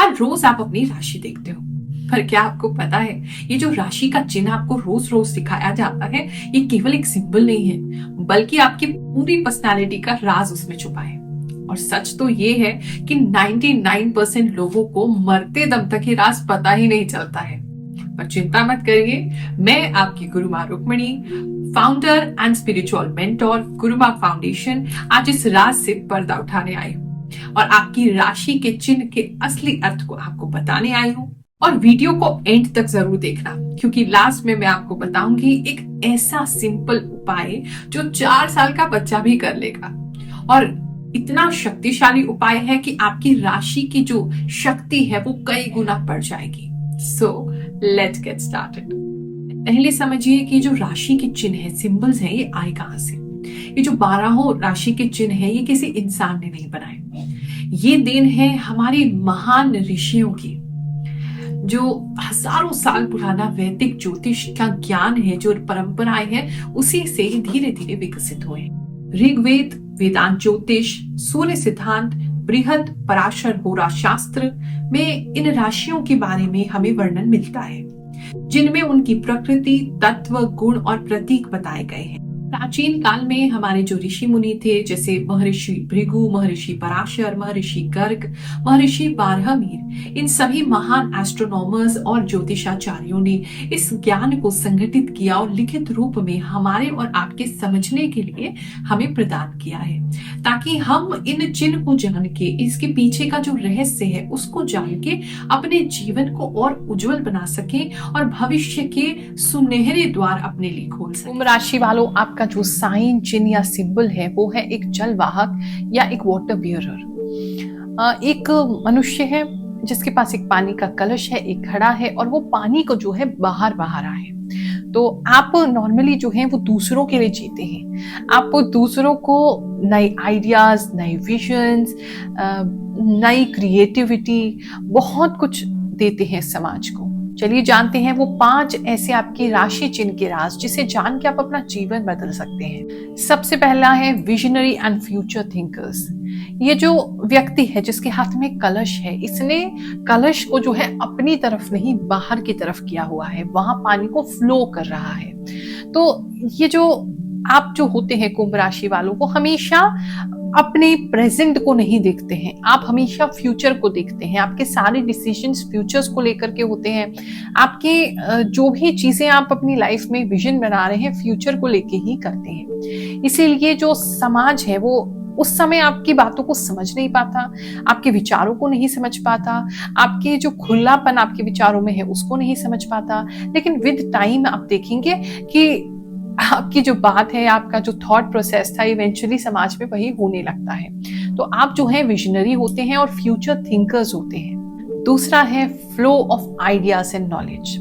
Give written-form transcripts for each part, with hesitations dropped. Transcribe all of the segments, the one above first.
हर रोज आप अपनी राशि देखते हो, पर क्या आपको पता है ये जो राशि का चिन्ह आपको रोज रोज दिखाया जाता है, ये केवल एक सिंबल नहीं है, बल्कि आपकी पूरी पर्सनालिटी का राज उसमें छुपा है। और सच तो ये है कि 99% लोगों को मरते दम तक ये राज पता ही नहीं चलता है। पर चिंता मत करिए, मैं आपकी Guruma Rukmini, founder and spiritual mentor Guruma foundation, आज इस राज से पर्दा उठाने आई हूँ और आपकी राशि के चिन्ह के असली अर्थ को आपको बताने आई हूँ। और वीडियो को एंड तक जरूर देखना, क्योंकि लास्ट में मैं आपको बताऊंगी एक ऐसा सिंपल उपाय जो 4 साल का बच्चा भी कर लेगा, और इतना शक्तिशाली उपाय है कि आपकी राशि की जो शक्ति है वो कई गुना बढ़ जाएगी। So let's get started. पहले समझिए कि जो राशि के चिन्ह है, सिंबल्स है, ये आए कहां से। ये जो 12 राशि के चिन्ह है, ये किसी इंसान ने नहीं बनाए। ये देन है हमारे महान ऋषियों की, जो हजारों साल पुराना वैदिक ज्योतिष का ज्ञान है, जो परंपराएं हैं, उसी से धीरे धीरे विकसित हुए। ऋग्वेद, वेदांत ज्योतिष, सूर्य सिद्धांत, बृहद पराशर होरा शास्त्र में इन राशियों के बारे में हमें वर्णन मिलता है, जिनमें उनकी प्रकृति, तत्व, गुण और प्रतीक बताए गए हैं। प्राचीन काल में हमारे जो ऋषि मुनि थे, जैसे महर्षि भृगु, महर्षि पराशर, महर्षि गर्ग, महर्षि बारहमीर, इन सभी महान एस्ट्रोनॉमर्स और ज्योतिषाचार्यों ने इस ज्ञान को संगठित किया और लिखित रूप में हमारे और आपके समझने के लिए हमें प्रदान किया है, ताकि हम इन चिन्ह को जान के, इसके पीछे का जो रहस्य है उसको जान के अपने जीवन को और उज्जवल बना सके और भविष्य के सुनहरे द्वार अपने लिए खोल सके। कुंभ राशि वालों, आपका जो साइन, चिन्ह या सिंबल है वो है एक जलवाहक या एक वाटर बियरर। एक मनुष्य है जिसके पास एक पानी का कलश है, एक घड़ा है, और वो पानी को जो है बाहर रहा है। तो आप नॉर्मली जो है वो दूसरों के लिए जीते हैं। आप दूसरों को नए आइडियाज, नए विजन्स, नई क्रिएटिविटी, बहुत कुछ देते हैं समाज को। चलिए जानते हैं वो 5 ऐसे आपकी राशि चिन्ह के राज, जिसे जान के आप अपना जीवन बदल सकते हैं। सबसे पहला है विजनरी एंड फ्यूचर थिंकर्स। ये जो व्यक्ति है जिसके हाथ में कलश है, इसने कलश को जो है अपनी तरफ नहीं बाहर की तरफ किया हुआ है, वहां पानी को फ्लो कर रहा है। तो ये जो आप जो होते हैं कुंभ राशि वालों को, हमेशा अपने प्रेजेंट को नहीं देखते हैं, आप हमेशा फ्यूचर को देखते हैं। आपके सारे डिसीजंस फ्यूचर्स को लेकर के होते हैं। आपके जो भी चीजें आप अपनी लाइफ में विजन बना रहे हैं, फ्यूचर को लेके ही करते हैं। इसीलिए जो समाज है वो उस समय आपकी बातों को समझ नहीं पाता, आपके विचारों को नहीं समझ पाता, आपके जो खुलापन आपके विचारों में है उसको नहीं समझ पाता। लेकिन विद टाइम आप देखेंगे कि आपकी जो बात है, आपका जो थॉट प्रोसेस था, इवेंचुअली समाज में वही होने लगता है। तो आप जो है विजनरी होते हैं और फ्यूचर थिंकर्स होते हैं। दूसरा है flow of ideas and knowledge.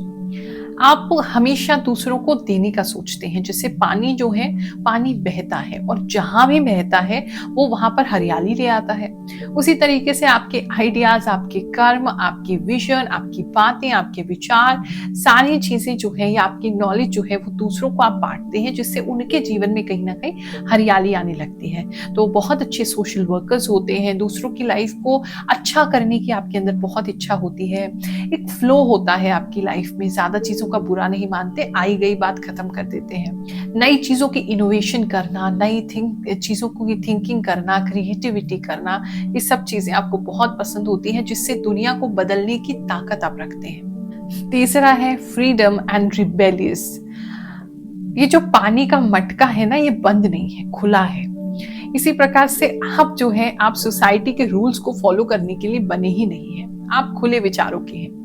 आप हमेशा दूसरों को देने का सोचते हैं। जैसे पानी जो है, पानी बहता है और जहां भी बहता है वो वहां पर हरियाली ले आता है। उसी तरीके से आपके आइडियाज, आपके कर्म, आपकी विजन, आपकी बातें, आपके विचार, सारी चीजें जो है या आपकी नॉलेज जो है वो दूसरों को आप बांटते हैं, जिससे उनके जीवन में कहीं ना कहीं हरियाली आने लगती है। तो बहुत अच्छे सोशल वर्कर्स होते हैं, दूसरों की लाइफ को अच्छा करने की आपके अंदर बहुत इच्छा होती है। एक फ्लो होता है आपकी लाइफ में, ज्यादा चीजों का बुरा नहीं मानते, आई गई बात खत्म कर देते हैं। नई चीजों की इनोवेशन करना, नई चीजों की थिंकिंग करना, क्रिएटिविटी करना, ये सब चीजें आपको बहुत पसंद होती हैं, जिससे दुनिया को बदलने की ताकत आप रखते हैं। तीसरा है फ्रीडम एंड रिबेलियस। ये जो पानी का मटका है ना, ये बंद नहीं है, खुला है। इसी प्रकार से आप जो है, आप सोसाइटी के रूल्स को फॉलो करने के लिए बने ही नहीं है। आप खुले विचारों के हैं।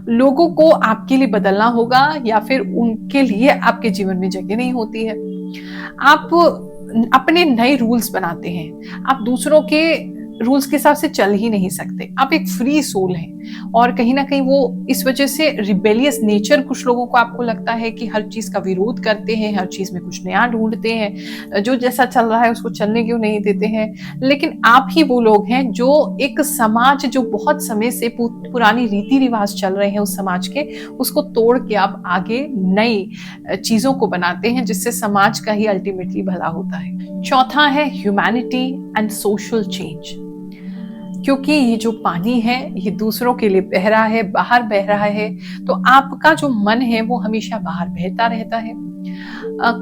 लोगों को आपके लिए बदलना होगा या फिर उनके लिए आपके जीवन में जगह नहीं होती है। आप अपने नए रूल्स बनाते हैं, आप दूसरों के रूल्स के हिसाब से चल ही नहीं सकते। आप एक फ्री सोल हैं और कहीं ना कहीं वो इस वजह से रिबेलियस नेचर, कुछ लोगों को आपको लगता है कि हर चीज का विरोध करते हैं, हर चीज में कुछ नया ढूंढते हैं, जो जैसा चल रहा है उसको चलने क्यों नहीं देते हैं। लेकिन आप ही वो लोग हैं जो एक समाज जो बहुत समय से पुरानी रीति रिवाज चल रहे हैं उस समाज के, उसको तोड़ के आप आगे नई चीजों को बनाते हैं, जिससे समाज का ही अल्टीमेटली भला होता है। चौथा है ह्यूमैनिटी एंड सोशल चेंज। क्योंकि ये जो पानी है ये दूसरों के लिए बह रहा है, बाहर बह रहा है, तो आपका जो मन है वो हमेशा बाहर बहता रहता है।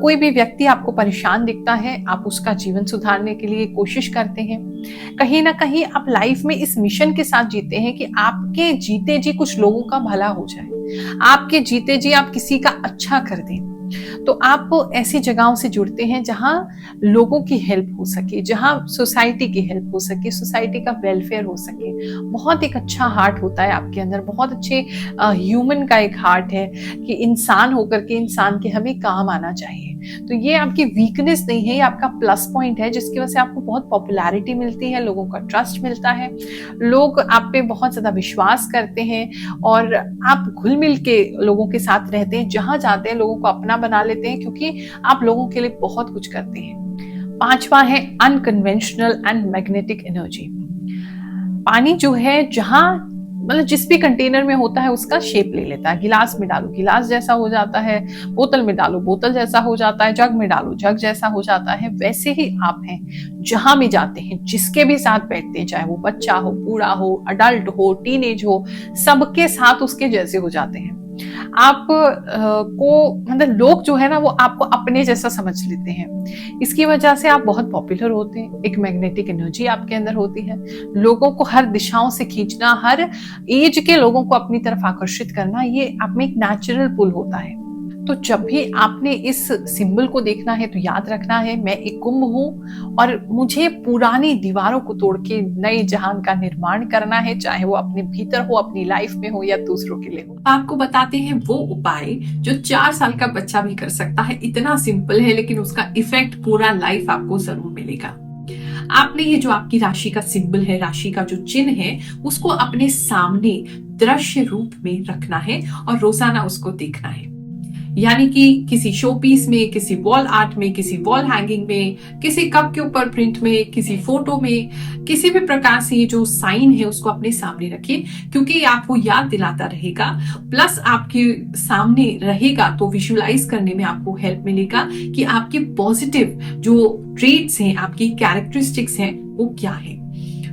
कोई भी व्यक्ति आपको परेशान दिखता है, आप उसका जीवन सुधारने के लिए कोशिश करते हैं। कहीं ना कहीं आप लाइफ में इस मिशन के साथ जीते हैं कि आपके जीते जी कुछ लोगों का भला हो जाए, आपके जीते जी आप किसी का अच्छा कर दें। तो आप ऐसी जगहों से जुड़ते हैं जहां लोगों की हेल्प हो सके, जहां सोसाइटी की हेल्प हो सके, सोसाइटी का वेलफेयर हो सके। बहुत एक अच्छा हार्ट होता है आपके अंदर, बहुत अच्छे ह्यूमन का एक हार्ट है कि इंसान होकर के इंसान के हमें काम आना चाहिए। तो ये आपकी वीकनेस नहीं है, ये आपका प्लस पॉइंट है, जिसकी वजह से आपको बहुत पॉपुलैरिटी मिलती है, लोगों का ट्रस्ट मिलता है, लोग आप पे बहुत ज्यादा विश्वास करते हैं और आप घुल मिल के लोगों के साथ रहते हैं। जहां जाते हैं लोगों को अपना बना लेते हैं क्योंकि आप लोगों के लिए बहुत कुछ करते हैं। पांचवा है अनकन्वेंशनल एंड मैग्नेटिक एनर्जी। पानी जो है जहां मतलब जिस भी कंटेनर में होता है उसका शेप ले लेता है। गिलास में डालो गिलास जैसा हो जाता है, बोतल में डालो बोतल जैसा हो जाता है, जग में डालो जग जैसा हो जाता है। वैसे ही आप हैं, जहां भी जाते हैं, जिसके भी साथ बैठते हैं, चाहे वो बच्चा हो, बूढ़ा हो, अडल्ट हो, टीनेज हो, सबके साथ उसके जैसे हो जाते हैं। आप को मतलब लोग जो है ना वो आपको अपने जैसा समझ लेते हैं। इसकी वजह से आप बहुत पॉपुलर होते हैं। एक मैग्नेटिक एनर्जी आपके अंदर होती है, लोगों को हर दिशाओं से खींचना, हर एज के लोगों को अपनी तरफ आकर्षित करना, ये आप में एक नेचुरल पुल होता है। तो जब भी आपने इस सिंबल को देखना है तो याद रखना है, मैं एक कुंभ हूं और मुझे पुरानी दीवारों को तोड़ के नए जहान का निर्माण करना है, चाहे वो अपने भीतर हो, अपनी लाइफ में हो या दूसरों के लिए हो। आपको बताते हैं वो उपाय जो 4 साल का बच्चा भी कर सकता है। इतना सिंपल है लेकिन उसका इफेक्ट पूरा लाइफ आपको जरूर मिलेगा। आपने ये जो आपकी राशि का सिंबल है, राशि का जो चिन्ह है, उसको अपने सामने दृश्य रूप में रखना है और रोजाना उसको देखना है। यानी कि किसी शो पीस में, किसी वॉल आर्ट में, किसी वॉल हैंगिंग में, किसी कप के ऊपर प्रिंट में, किसी फोटो में, किसी भी प्रकार से ये जो साइन है उसको अपने सामने रखिए, क्योंकि आपको याद दिलाता रहेगा, प्लस आपके सामने रहेगा तो विजुअलाइज करने में आपको हेल्प मिलेगा कि आपके पॉजिटिव जो ट्रेट्स हैं, आपकी कैरेक्टरिस्टिक्स हैं, वो क्या है।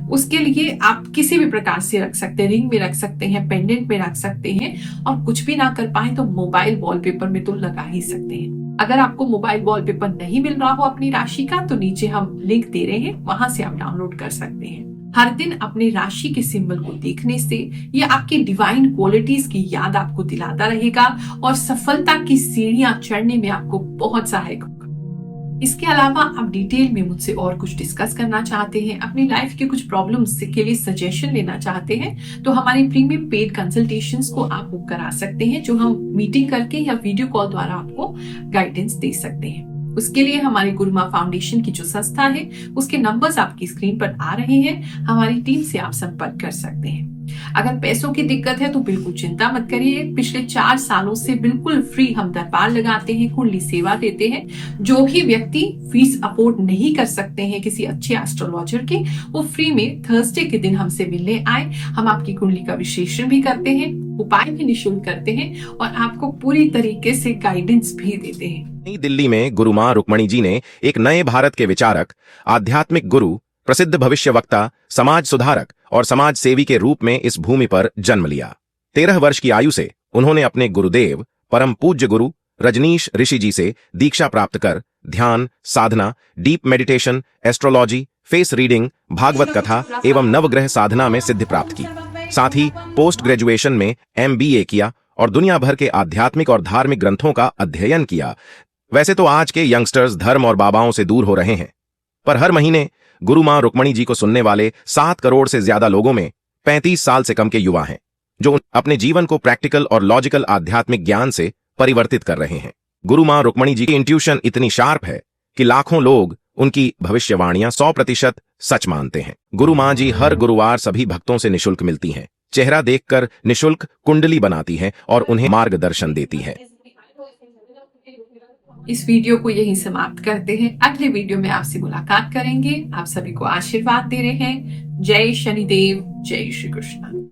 उसके लिए आप किसी भी प्रकार से रख सकते हैं, रिंग में रख सकते हैं, पेंडेंट में रख सकते हैं, और कुछ भी ना कर पाए तो मोबाइल वॉलपेपर में तो लगा ही सकते हैं। अगर आपको मोबाइल वॉलपेपर नहीं मिल रहा हो अपनी राशि का तो नीचे हम लिंक दे रहे हैं, वहां से आप डाउनलोड कर सकते हैं। हर दिन अपने राशि के सिंबल को देखने से ये आपकी डिवाइन क्वालिटीज की याद आपको दिलाता रहेगा और सफलता की सीढ़ियां चढ़ने में आपको बहुत सहायक होगा। इसके अलावा आप डिटेल में मुझसे और कुछ डिस्कस करना चाहते हैं, अपनी लाइफ के कुछ प्रॉब्लम्स के लिए सजेशन लेना चाहते हैं, तो हमारे प्रीमियम पेड कंसल्टेशंस को आप बुक करा सकते हैं, जो हम मीटिंग करके या वीडियो कॉल द्वारा आपको गाइडेंस दे सकते हैं। उसके लिए हमारी गुरुमा फाउंडेशन की जो संस्था है उसके नंबर्स आपकी स्क्रीन पर आ रहे हैं, हमारी टीम से आप संपर्क कर सकते हैं। अगर पैसों की दिक्कत है तो बिल्कुल चिंता मत करिए, पिछले 4 सालों से बिल्कुल फ्री हम दरबार लगाते हैं, कुंडली सेवा देते हैं। जो भी व्यक्ति फीस अफोर्ड नहीं कर सकते हैं किसी अच्छे एस्ट्रोलॉजर के, वो फ्री में थर्सडे के दिन हमसे मिलने आए। हम आपकी कुंडली का विश्लेषण भी करते हैं, उपाय भी निःशुल्क करते हैं और आपको पूरी तरीके से गाइडेंस भी देते हैं। नई दिल्ली में गुरु मां रुक्मणी जी ने एक नए भारत के विचारक, आध्यात्मिक गुरु, प्रसिद्ध भविष्यवक्ता, समाज सुधारक और समाज सेवी के रूप में इस भूमि पर जन्म लिया। 13 वर्ष की आयु से उन्होंने अपने गुरुदेव परम पूज्य गुरु रजनीश ऋषि जी से दीक्षा प्राप्त कर ध्यान, साधना, deep meditation, astrology, face reading, Bhagwat कथा एवं नवग्रह साधना में सिद्धि प्राप्त की। साथ ही पोस्ट ग्रेजुएशन में MBA किया और दुनिया भर के आध्यात्मिक और धार्मिक ग्रंथों का अध्ययन किया। वैसे तो आज के यंगस्टर्स धर्म और बाबाओं से दूर हो रहे हैं, पर हर महीने गुरु मां रुक्मणी जी को सुनने वाले 7 करोड़ से ज्यादा लोगों में 35 साल से कम के युवा हैं, जो अपने जीवन को प्रैक्टिकल और लॉजिकल आध्यात्मिक ज्ञान से परिवर्तित कर रहे हैं। गुरु मां रुक्मणी जी की इंट्यूशन इतनी शार्प है कि लाखों लोग उनकी भविष्यवाणियां 100% सच मानते हैं। गुरु मां जी हर गुरुवार सभी भक्तों से निःशुल्क मिलती हैं, चेहरा देखकर निःशुल्क कुंडली बनाती हैं और उन्हें मार्गदर्शन देती है। इस वीडियो को यहीं समाप्त करते हैं, अगले वीडियो में आपसे मुलाकात करेंगे। आप सभी को आशीर्वाद दे रहे हैं। जय शनिदेव, जय श्री कृष्ण।